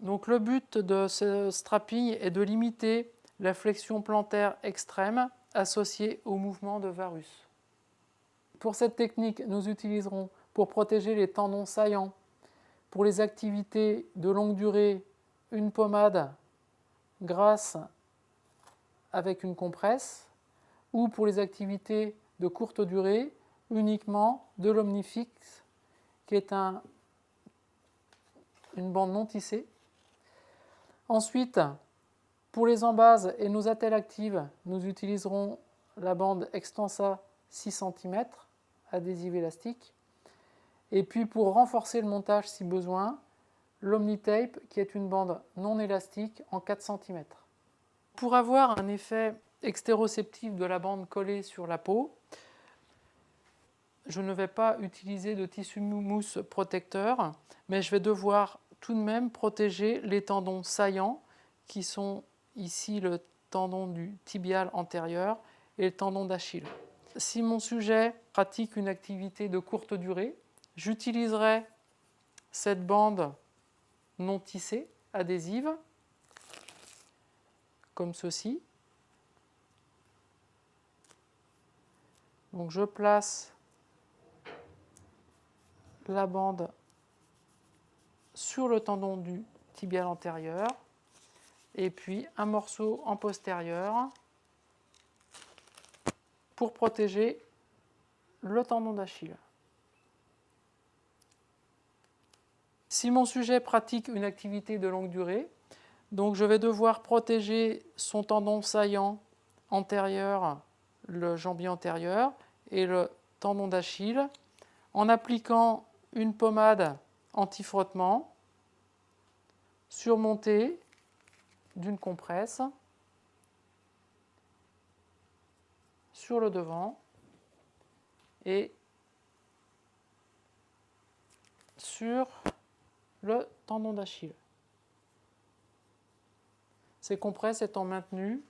Donc le but de ce strapping est de limiter la flexion plantaire extrême associée au mouvement de varus. Pour cette technique, nous utiliserons pour protéger les tendons saillants, pour les activités de longue durée, une pommade grasse avec une compresse, ou pour les activités de courte durée, uniquement de l'Omnifix, qui est une bande non tissée. Ensuite, pour les embases et nos attelles actives, nous utiliserons la bande Extensa 6 cm, adhésive élastique. Et puis pour renforcer le montage si besoin, l'Omnitape, qui est une bande non élastique en 4 cm. Pour avoir un effet extéroceptif de la bande collée sur la peau, je ne vais pas utiliser de tissu mousse protecteur, mais je vais devoir tout de même protéger les tendons saillants, qui sont ici le tendon du tibial antérieur et le tendon d'Achille. Si mon sujet pratique une activité de courte durée, j'utiliserai cette bande non tissée, adhésive, comme ceci. Donc je place la bande sur le tendon du tibial antérieur et puis un morceau en postérieur pour protéger le tendon d'Achille. Si mon sujet pratique une activité de longue durée, donc je vais devoir protéger son tendon saillant antérieur, le jambier antérieur, et le tendon d'Achille en appliquant une pommade anti-frottement surmontée d'une compresse sur le devant et sur le tendon d'Achille. Ces compresses étant maintenues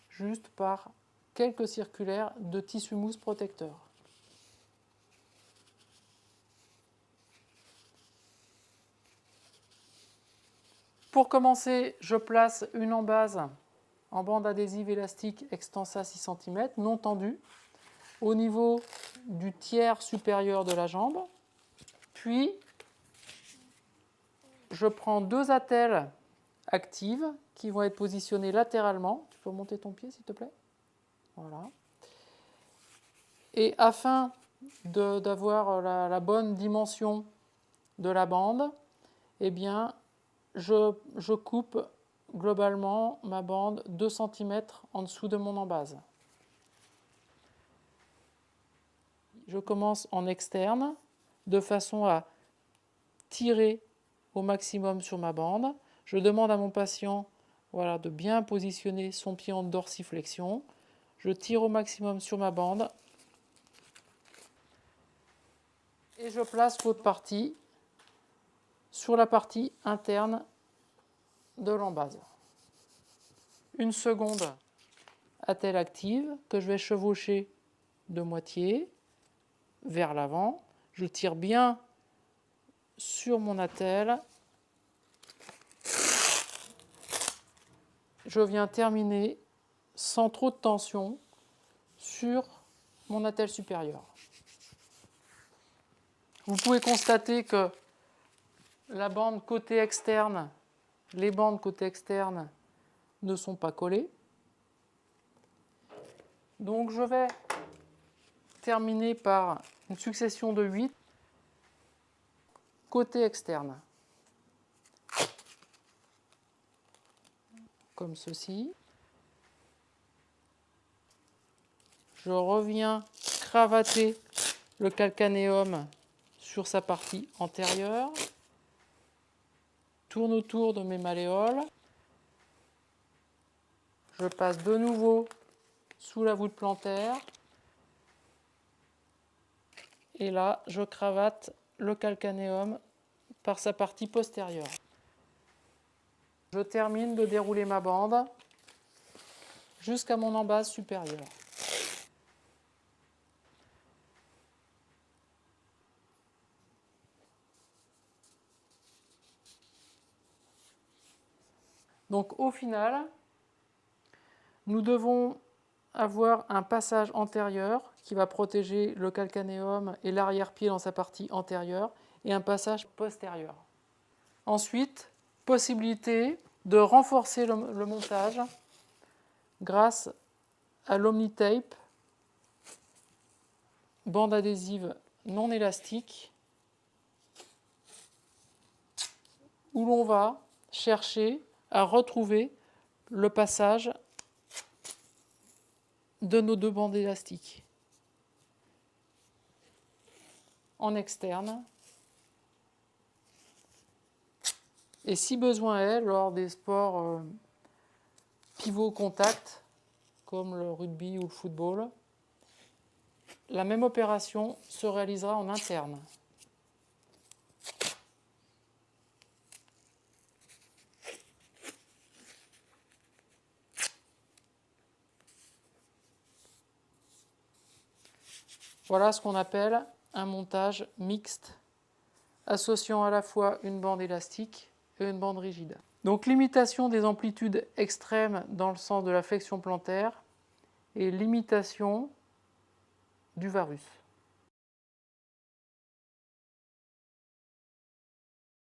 juste par quelques circulaires de tissu mousse protecteur. Pour commencer, je place une embase en bande adhésive élastique Extensa 6 cm, non tendue, au niveau du tiers supérieur de la jambe. Puis, je prends deux attelles actives qui vont être positionnées latéralement. Tu peux monter ton pied, s'il te plaît? Voilà. Et afin d'avoir la bonne dimension de la bande, eh bien, je coupe globalement ma bande 2 cm en dessous de mon embase. Je commence en externe de façon à tirer au maximum sur ma bande. Je demande à mon patient de bien positionner son pied en dorsiflexion. Je tire au maximum sur ma bande et je place l'autre partie sur la partie interne de l'embase. Une seconde attelle active que je vais chevaucher de moitié vers l'avant. Je tire bien sur mon attelle. Je viens terminer sans trop de tension sur mon attelle supérieure. Vous pouvez constater que les bandes côté externe ne sont pas collées. Donc je vais terminer par une succession de 8 côté externe. Comme ceci. Je reviens cravater le calcanéum sur sa partie antérieure. Tourne autour de mes malléoles. Je passe de nouveau sous la voûte plantaire. Et là, je cravate le calcanéum par sa partie postérieure. Je termine de dérouler ma bande jusqu'à mon embase supérieure. Donc au final, nous devons avoir un passage antérieur qui va protéger le calcanéum et l'arrière-pied dans sa partie antérieure et un passage postérieur. Ensuite, possibilité de renforcer le montage grâce à l'Omnitape, bande adhésive non élastique, où l'on va chercher à retrouver le passage de nos deux bandes élastiques. En externe. Et si besoin est, lors des sports pivot contact, comme le rugby ou le football, la même opération se réalisera en interne. Voilà ce qu'on appelle un montage mixte, associant à la fois une bande élastique et une bande rigide. Donc limitation des amplitudes extrêmes dans le sens de la flexion plantaire et limitation du varus.